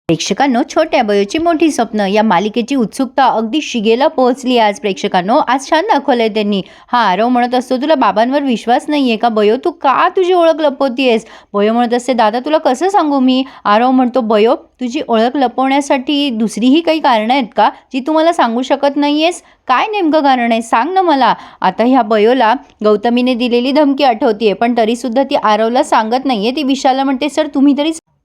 प्रेक्षकांनो, छोट्या बयोची मोठी स्वप्न या मालिकेची उत्सुकता अगदी शिगेला पोहोचली. आज प्रेक्षकांनो, आज छान दाखवलंय त्यांनी. हा आरव म्हणत असतो, तुला बाबांवर विश्वास नाहीये का बयो? तू का तुझी ओळख लपवतीयस? बयो म्हणत असते, दादा तुला कसं सांगू मी? आरव म्हणतो, बयो तुझी ओळख लपवण्यासाठी दुसरीही काही कारणं आहेत का जी तू मला सांगू शकत नाहीयेस? काय नेमकं कारण आहे सांग ना मला. आता ह्या बयोला गौतमीने दिलेली धमकी आठवतीये, पण तरी सुद्धा ती आरवला सांगत नाहीये. ती विशालला म्हणते, सर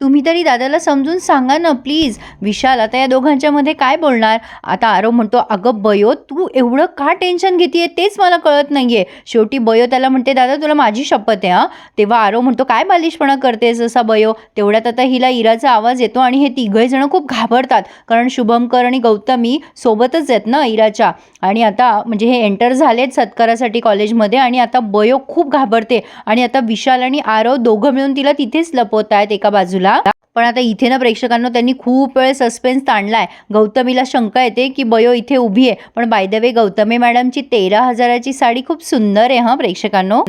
तुम्ही तरी दादाला समजून सांगा ना प्लीज. विशाल आता या दोघांच्या मध्ये काय बोलणार? आता आरव म्हणतो, अगं बयो तू एवढं का टेन्शन घेतीये तेच मला कळत नाहीये. शेवटी बयो त्याला म्हणते, दादा तुला माझी शपथ आहे हा. तेव्हा आरव म्हणतो, काय बालिशपणा करतेस असा बयो? तेवढ्यात आता हिला इराचा आवाज येतो आणि हे तिघे जण खूप घाबरतात, कारण शुभंकर आणि गौतमी सोबतच आहेत ना इराच्या. आणि आता म्हणजे हे एंटर झालेत सत्कारासाठी कॉलेजमध्ये आणि आता बयो खूप घाबरते आणि आता विशाल आणि आरव दोघं मिळून तिला तिथेच लपवत आहेत एका बाजूला. पण आता इथे ना प्रेक्षकांना त्यांनी खूप वेळ सस्पेन्स ताणलाय. गौतमीला शंका येते की बयो इथे उभी आहे, पण बाय द वे गौतमी मॅडमची 13,000ची साडी खूप सुंदर आहे हा प्रेक्षकांनो.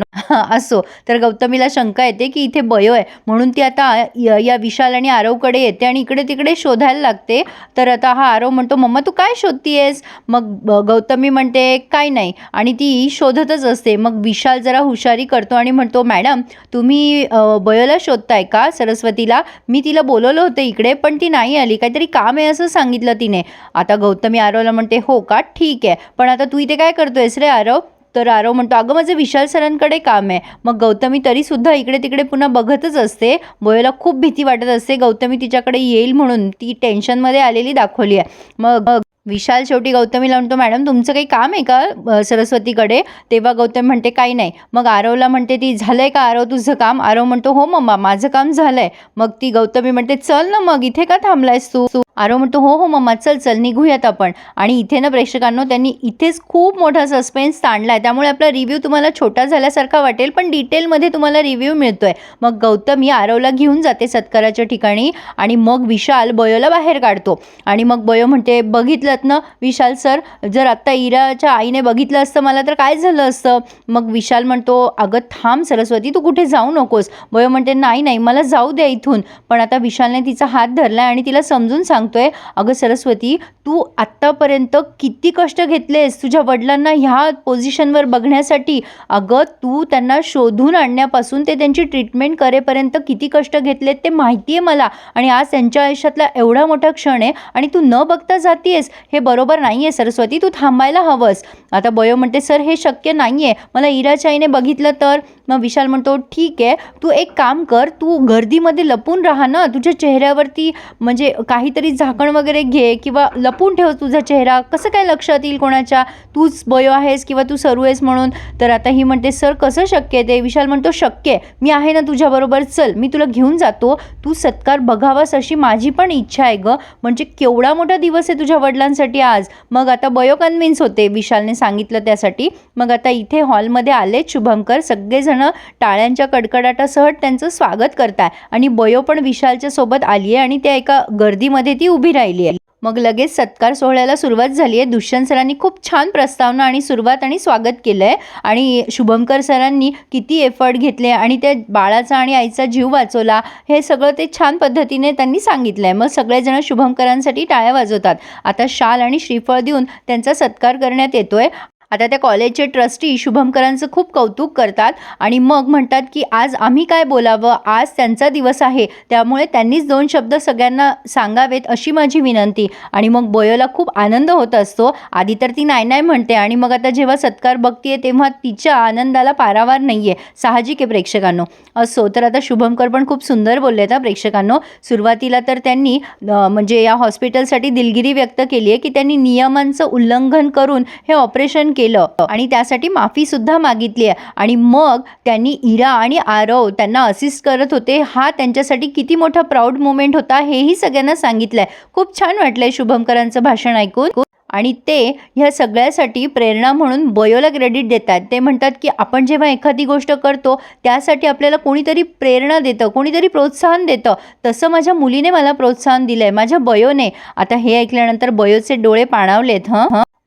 असो तर गौतमीला शंका येते की इथे बयो आहे, म्हणून ती आता या विशाल आणि आरवकडे येते आणि इकडे तिकडे शोधायला लागते. तर आता हा आरव म्हणतो, मम्मा तू काय शोधतीयेस? मग गौतमी म्हणते काय नाही, आणि ती शोधतच असते. मग विशाल जरा हुशारी करतो आणि म्हणतो, मॅडम तुम्ही बयोला शोधताय का? सरस्वतीला मी तिला बोलवलं होतं इकडे, पण ती नाही आली, काहीतरी काम आहे असं सांगितलं तिने. आता गौतमी आरवला म्हणते, हो का ठीक आहे, पण आता तू इथे काय करतोयस रे आरव? तर आरव म्हणतो, अगं माझं विशाल सरांकडे काम आहे. मग गौतमी तरी सुद्धा इकडे तिकडे पुन्हा बघतच असते. बयोला खूप भीती वाटत असते गौतमी तिच्याकडे येईल म्हणून, ती टेन्शनमध्ये आलेली दाखवली आहे. मग विशाल शेवटी गौतमीला म्हणतो, मॅडम तुमचं काही काम आहे का सरस्वतीकडे? तेव्हा गौतमी म्हणते, काही नाही. मग आरवला म्हणते ती, झालंय का आरव तुझं काम? आरव म्हणतो, हो मम्मा माझं काम झालंय. मग ती गौतमी म्हणते, चल ना मग इथे का थांबलायस तू? आरव म्हणतो, हो हो मम्मा चल चल निघूयात आपण. आणि इथे ना प्रेक्षकांनो त्यांनी इथेच खूप मोठा सस्पेन्स ताणलाय, त्यामुळे आपला रिव्ह्यू तुम्हाला छोटा झाल्यासारखा वाटेल, पण डिटेलमध्ये तुम्हाला रिव्ह्यू मिळतोय. मग गौतमी आरवला घेऊन जाते सत्काराच्या ठिकाणी आणि मग विशाल बयोला बाहेर काढतो. आणि मग बयो म्हणते, बघितलं ना विशाल सर, जर आत्ता इराच्या आईने बघितलं असतं मला तर काय झालं असतं? मग विशाल म्हणतो, अगं थांब सरस्वती तू कुठे जाऊ नकोस. बयो म्हणते, नाही नाही मला जाऊ द्या इथून. पण आता विशालने तिचा हात धरलाय आणि तिला समजून सांगतोय, अगं सरस्वती तू आत्तापर्यंत किती कष्ट घेतलेस तुझ्या वडिलांना ह्या पोझिशनवर बघण्यासाठी. अगं तू त्यांना शोधून आणण्यापासून ते त्यांची ट्रीटमेंट करेपर्यंत किती कष्ट घेतलेत ते माहिती आहे मला, आणि आज त्यांच्या आयुष्यातला एवढा मोठा क्षण आहे आणि तू न बघता जातीयेस, हे बरोबर नाही आहे सरस्वती, तू थांबायला हवंस. आता बयो म्हणते, सर हे शक्य नाही आहे, मला इराच्या आईने बघितलं तर? मग विशाल म्हणतो, ठीक आहे तू एक काम कर, तू गर्दीमध्ये लपून राहा ना, तुझ्या चेहऱ्यावरती म्हणजे काहीतरी झाकण वगैरे घे किंवा लपून ठेव तुझा चेहरा, कसं काय लक्षात येईल कोणाच्या तूच बयो आहेस किंवा तू सरू आहेस म्हणून. तर आता ही म्हणते, सर कसं शक्य आहे ते? विशाल म्हणतो, शक्य आहे, मी आहे ना तुझ्याबरोबर, चल मी तुला घेऊन जातो, तू सत्कार बघावास अशी माझी पण इच्छा आहे ग. म्हणजे केवढा मोठा दिवस आहे तुझ्या वडिलांसाठी आज. मग आता बयो कन्व्हिन्स होते विशालने सांगितलं त्यासाठी. मग आता इथे हॉलमध्ये आले शुभंकर, सगळेजण टाळ्यांच्या कडकडाटासह त्यांचं स्वागत करताय आणि बयो पण विशालच्या सोबत आली आहे आणि त्या एका गर्दीमध्ये ती उभी राहिली आहे. मग लगेच सत्कार सोहळ्याला सुरुवात झाली आहे. दुष्यंत सरांनी खूप छान प्रस्तावना आणि सुरुवात आणि स्वागत केलं आहे आणि शुभंकर सरांनी किती एफर्ट घेतले आणि त्या बाळाचा आणि आईचा जीव वाचवला, हे सगळं ते छान पद्धतीने त्यांनी सांगितलं आहे. मग सगळेजण शुभंकरांसाठी टाळ्या वाजवतात. आता शाल आणि श्रीफळ देऊन त्यांचा सत्कार करण्यात येतोय. आता त्या कॉलेजचे ट्रस्टी शुभंकरांचं खूप कौतुक करतात आणि मग म्हणतात की आज आम्ही काय बोलावं, आज त्यांचा दिवस आहे, त्यामुळे त्यांनीच 2 शब्द सगळ्यांना सांगावेत अशी माझी विनंती. आणि मग बयोला खूप आनंद होत असतो. आधी तर ती नाही नाही म्हणते आणि मग आता जेव्हा सत्कार बघतीये तेव्हा तिच्या आनंदाला पारावार नाही आहे, साहजिक आहे प्रेक्षकांनो. असो तर आता शुभंकर पण खूप सुंदर बोलले आहेत प्रेक्षकांनो. सुरुवातीला तर त्यांनी म्हणजे या हॉस्पिटलसाठी दिलगिरी व्यक्त केली आहे की त्यांनी नियमांचं उल्लंघन करून हे ऑपरेशन केलं आणि त्यासाठी माफी सुद्धा मागितली आहे. आणि मग त्यांनी इरा आणि आरव त्यांना असिस्ट करत होते, हा त्यांच्यासाठी किती मोठा प्राऊड मोमेंट होता हेही सगळ्यांना सांगितलंय. खूप छान वाटलंय शुभंकरांचं भाषण ऐकून. आणि ते ह्या सगळ्यासाठी प्रेरणा म्हणून बयोला क्रेडिट देतात. ते म्हणतात की आपण जेव्हा एखादी गोष्ट करतो त्यासाठी आपल्याला कोणीतरी प्रेरणा देतं, कोणीतरी प्रोत्साहन देतं, तसं माझ्या मुलीने मला प्रोत्साहन दिलंय, माझ्या बयोने. आता हे ऐकल्यानंतर बयोचे डोळे पाणावलेत.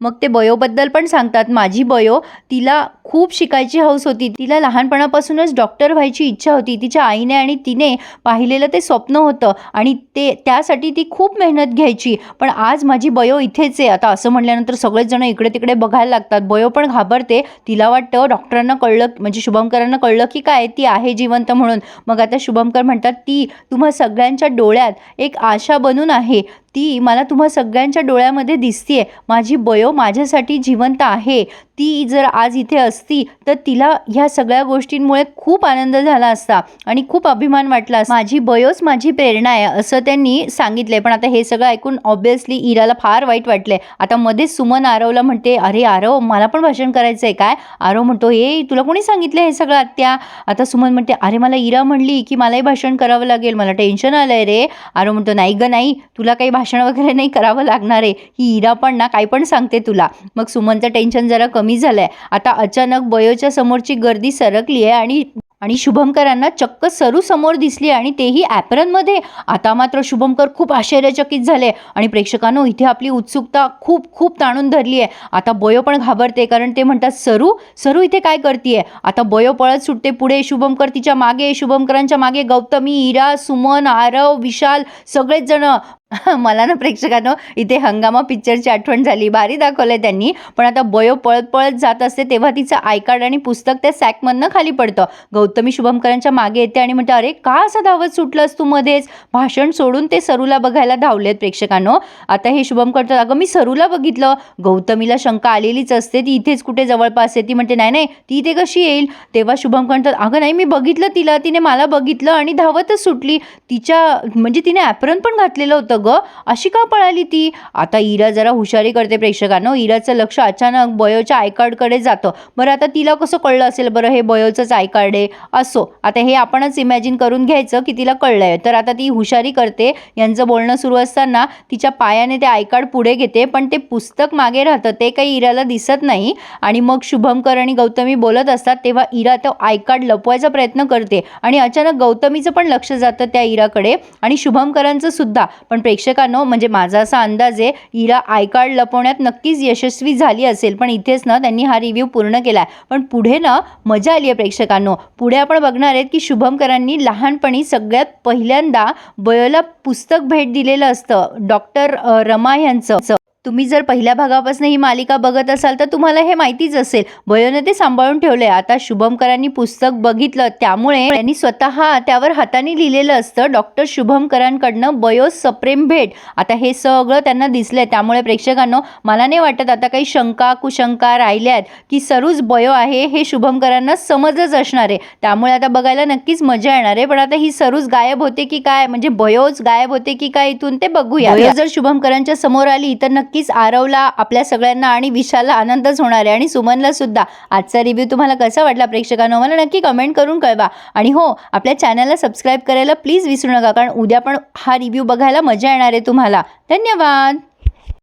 मग ते बयोबद्दल पण सांगतात. माझी बयो, तिला खूप शिकायची हौस होती. तिला लहानपणापासूनच डॉक्टर व्हायची इच्छा होती. तिच्या आईने आणि तिने पाहिलेलं ते स्वप्न होतं आणि त्यासाठी ती खूप मेहनत घ्यायची. पण आज माझी बयो इथेच आहे. आता असं म्हटल्यानंतर सगळेच जण इकडे-तिकडे बघायला लागतात. बयो पण घाबरते. तिला वाटतं डॉक्टरांना कळलं, म्हणजे शुभंकरांना कळलं की काय ती आहे जिवंत म्हणून. मग आता शुभंकर म्हणतात, ती तुम्हा सगळ्यांच्या डोळ्यात एक आशा बनून आहे. ती मला तुम्हा सगळ्यांच्या डोळ्यामध्ये दिसतीये. माझी बयो माझ्यासाठी जिवंत आहे. ती जर आज इथे असती तर तिला ह्या सगळ्या गोष्टींमुळे खूप आनंद झाला असता आणि खूप अभिमान वाटला असता. माझी बयोच माझी प्रेरणा आहे असं त्यांनी सांगितलंय. पण आता हे सगळं ऐकून ऑब्व्हियसली इराला फार वाईट वाटलंय. आता मध्येच सुमन आरवला म्हणते, अरे आरव, मला पण भाषण करायचं आहे काय? आरव म्हणतो, ए तुला कोणी सांगितलं हे सगळं आत्या? आता सुमन म्हणते, अरे मला इरा म्हणली की मलाही भाषण करावं लागेल, मला टेन्शन आलंय रे. आरव म्हणतो, नाही ग नाही, तुला काही भाषण वगैरे नाही करावं लागणार आहे. ही इरा पण ना काही पण सांगते तुला. मग सुमनचं टेन्शन जरा कमी झालंय. आता अचानक बयोच्या समोरची गर्दी सरकली आहे आणि शुभंकरांना चक्क सरू समोर दिसली आणि तेही ॲप्रनमध्ये. आता मात्र शुभंकर खूप आश्चर्यचकित झाले आणि प्रेक्षकांनो, इथे आपली उत्सुकता खूप खूप ताणून धरली आहे. आता बयो पण घाबरते, कारण ते म्हणतात, सरू इथे काय करतीये? आता बयो पळत सुटते पुढे. शुभंकर तिच्या मागे, शुभंकरांच्या मागे गौतमी, इरा, सुमन, आरव, विशाल सगळेच जण. मला ना प्रेक्षकांनो इथे हंगामा पिक्चरची आठवण झाली. भारी दाखवलंय त्यांनी. पण आता बयो पळत पळत जात असते तेव्हा तिचं आय कार्ड आणि पुस्तक त्या सॅकमधनं खाली पडतं. गौतमी शुभंकरांच्या मागे येते आणि म्हणते, अरे का असं धावत सुटलंस तू मध्येच? भाषण सोडून ते सरूला बघायला धावलेत प्रेक्षकांनो. आता हे शुभंकर तर, अगं मी सरूला बघितलं. गौतमीला शंका आलेलीच असते, ती इथेच कुठे जवळपास आहे. ती म्हणते, नाही ती इथे कशी येईल? तेव्हा शुभंकर म्हणतात, अगं नाही, मी बघितलं तिला, तिने मला बघितलं आणि धावतच सुटली. म्हणजे तिने ॲप्रन पण घातलेलं होतं ग, अशी का पळाली ती? आता इरा जरा हुशारी करते प्रेक्षकांनो. इराचं लक्ष अचानक बयोच्या आय कार्डकडे जातं. बरं आता तिला कसं कळलं असेल बरं हे बयोचंच आय कार्ड आहे? असो, आता हे आपणच इमॅजिन करून घ्यायचं की तिला कळलंय. तर आता ती हुशारी करते. यांचं बोलणं सुरू असताना तिच्या पायाने ते आय कार्ड पुढे घेते, पण ते पुस्तक मागे राहतं, ते काही इराला दिसत नाही. आणि मग शुभंकर आणि गौतमी बोलत असतात तेव्हा इरा तो आय कार्ड लपवायचा प्रयत्न करते आणि अचानक गौतमीचं पण लक्ष जातं त्या इराकडे आणि शुभंकरांचं सुद्धा. पण प्रेक्षकांनो, म्हणजे माझा असा अंदाज आहे, इरा आय कार्ड लपवण्यात नक्कीच यशस्वी झाली असेल. पण इथेच ना त्यांनी हा रिव्ह्यू पूर्ण केला आहे. पण पुढे ना मजा आली आहे प्रेक्षकांनो. पुढे आपण बघणार आहेत की शुभंकरांनी लहानपणी सगळ्यात पहिल्यांदा बयोला पुस्तक भेट दिलेलं असतं, डॉक्टर रमा यांचं. तुम्ही जर पहिल्या भागापासून ही मालिका बघत असाल तर तुम्हाला हे माहितीच असेल. बयोने ते सांभाळून ठेवले. आता शुभंकरांनी पुस्तक बघितलं, त्यामुळे त्यांनी स्वतः त्यावर हाताने लिहिलेलं असतं, डॉक्टर शुभंकरांकडनं बयो सप्रेम भेट. आता हे सगळं त्यांना दिसलंय. त्यामुळे प्रेक्षकांनो, मला नाही वाटत आता काही शंका कुशंका राहिल्यात की सरूच बयो आहे हे शुभंकरांना समजच असणार आहे. त्यामुळे आता बघायला नक्कीच मजा येणार आहे. पण आता ही सरूच गायब होते की काय, म्हणजे बयोच गायब होते की काय, इथून ते बघूया. बयो जर शुभंकरांच्या समोर आली तर नक्कीच आरवला, आपल्या सगळ्यांना आणि विशालला आनंदच होणार आहे आणि सुमनला सुद्धा. आजचा रिव्ह्यू तुम्हाला कसा वाटला प्रेक्षकांनो, मला नक्की कमेंट करून कळवा. आणि हो, आपल्या चॅनलला सबस्क्राईब करायला प्लीज विसरू नका, कारण उद्या पण हा रिव्ह्यू बघायला मजा येणार आहे तुम्हाला. धन्यवाद.